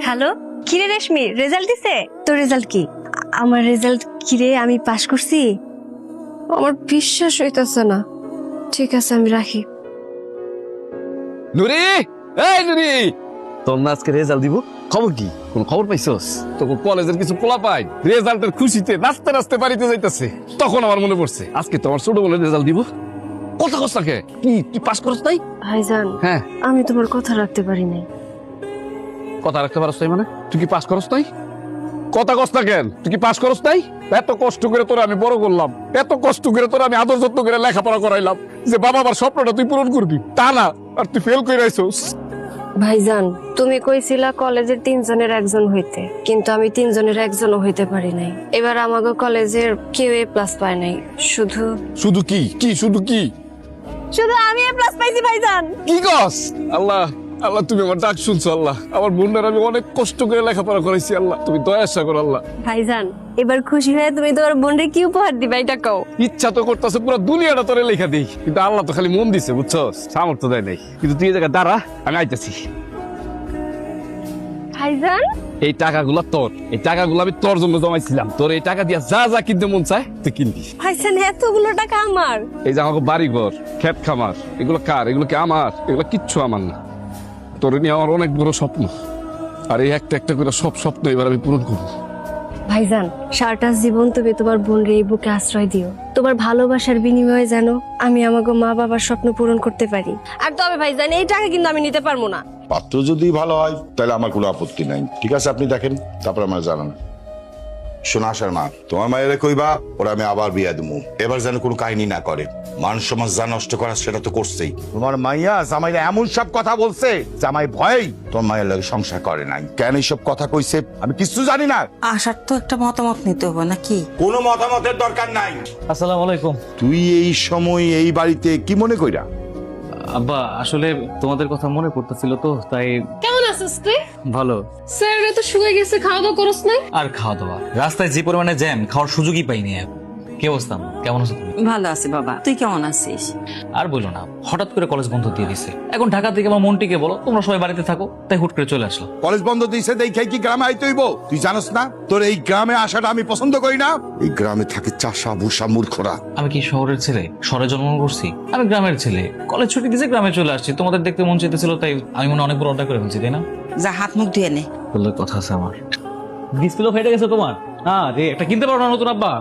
Hello, কিরে রেশমি, result দিছে? তোর রেজাল্ট কি? আমার রেজাল্ট কিরে, আমি পাশ করছি। আমার বিশ্বাস হইতাছে না। ঠিক আছে, আমি রাখি। নুরি, এই নুরি, তোর না আজকে রেজাল্ট দিব, খবর কি? কোন খবর পাইছস? তোর কলেজের কিছু পোলা পাই রেজাল্টের খুশিতে নাচতে নাচতে বাড়িতে যাইতেছে। তখন আমার মনে পড়ছে আজকে তো আমার ছোট বোনের রেজাল্ট দিব। কথা কস না কে? কি তুই পাস করস নাই? ভাইজান, হ্যাঁ, আমি তোমার কথা রাখতে পারি নাই। কথা রাখতে পারস নাই মানে? তুই কি পাস করস নাই? কথা কস না কেন? তুই কি পাস করস নাই? এত কষ্ট করে তোরা আমি বড় করলাম, এত কষ্ট করে তোরা আমি আদর যত্ন করে লেখাপড়া করাইলাম, যে বাবা আমার স্বপ্নটা তুই পূরণ করবি, তা না, আর তুই ফেল করে আইছস। ভাইজান, তুমি কইছিলা কলেজের 3 জনের একজন হইতে, কিন্তু আমি 3 জনের একজনও হইতে পারি নাই। এবার আমাগো কলেজের কেউ A+ পায় নাই, শুধু শুধু কি? কি শুধু কি? শুধু আমি A+ পাইছি ভাইজান। কি কস? আল্লাহ, আল্লাহ তুমি আমার ডাক শুনছো। আল্লাহ, আমার বোনদের আমি অনেক কষ্ট করে লেখাপড়া করাইছি। আল্লাহ তুমি দয়া করো। আল্লাহ, ভাইজান, এবার খুশি হয়ে তুমি তোমার বোনরে কি উপহার দিবা এটা কও। ইচ্ছা তো করতেছে পুরো দুনিয়াটা তোরে লেখা দিই, কিন্তু আল্লাহ তো খালি মন দিছে, বুঝছস, সামর্থ্য দেয় নাই। কিন্তু তুই এই জায়গায় দাঁড়া, আমি আইতাছি। ভাইজান, এই টাকাগুলো তোর, এই টাকাগুলো আমি তোর জন্য জমাইছিলাম। তোর এই টাকা দিয়া যা যা কিনতে মন চায় তুই কিনবি। ভাইজান, এতগুলো টাকা আমার? এই যে আমাকে বাড়ি ঘর, ক্ষেত খামার, এগুলো কার? এগুলো কি আমার? এগুলো কিচ্ছু আমার না। তোর নিয়ে আমার অনেক বড় স্বপ্ন, আর এই একটা একটা করে সব স্বপ্ন এবার আমি পূরণ করবো। ভাইজান, সারাটা জীবন তুমি তোমার বোনরে এই বুকে আশ্রয় দিও। তোমার ভালোবাসার বিনিময়ে যেন আমি আমাকে মা বাবার স্বপ্ন পূরণ করতে পারি। আর তবে ভাইজান, এই টাকা কিন্তু আমি নিতে পারবো না। পাত্র যদি ভালো হয় তাহলে আমার কোনো আপত্তি নাই। ঠিক আছে, আপনি দেখেন, তারপর আমার জানান। শোনা আসার মা, তোমার মায়ের কইবা ওরা আমি আবার বিয়া দেবো, এবার যেন কোনো কাহিনী না করে। মান সমাজ যা নষ্ট করার সেটা তো করছেই। তোমার মাইয়া জামাইরা এমন সব কথা বলছে, জামাই ভয়েই তোমার মায়ের লাগে সংসার করে নাই। কেন এইসব কথা কইছে আমি কিছু জানি না। আসার তো একটা মতামত নিতে হবে নাকি? কোনো মতামতের দরকার নাই। আসসালামু আলাইকুম। তুই এই সময় এই বাড়িতে কি মনে কইরা? আব্বা, আসলে তোমাদের কথা মনে পড়তেছিল তো, তাই। কেমন আছিস তুই? ভালো। স্যার তো শুয়ে গেছে, খাওয়া দাওয়া করস না? আর খাওয়া দাওয়া, রাস্তায় যে পরিমাণে জ্যাম, খাওয়ার সুযোগই পাইনি। কি অবস্থা? কেমন আছো তুমি? ভালো আছি বাবা, তুই কেমন আছিস? আর বলো না, হঠাৎ করে কলেজ বন্ধ দিয়ে দিছে। এখন ঢাকা থেকে আমার মনটিকে বলো তোমরা সবাই বাড়িতে থাকো, তাই হুট করে চলে আসলো। কলেজ বন্ধ দিয়েছে দেখে কি গ্রামে আইতে হইব? তুই জানোস না তোর এই গ্রামে আসাটা আমি পছন্দ করি না। এই গ্রামে থাকে চাষা ভুষা মূর্খরা। আমি কি শহরের ছেলে? শহরে জন্মগ্রহণ করছি? আমি গ্রামের ছেলে, কলেজ ছুটি দিয়েছে গ্রামে চলে আসছি। তোমাদের দেখতে মন চাইতেছিল, তাই আমি মনে অনেক বড় অর্ডার করে ফেলছি, তাই না? যা হাত মুখ ধুয়ে নে। বললে কথা আছে আমার। ডিসপ্লে ফেটে গেছে তোমার? হ্যাঁ রে, একটা কিনতে পারো না নতুন আব্বা?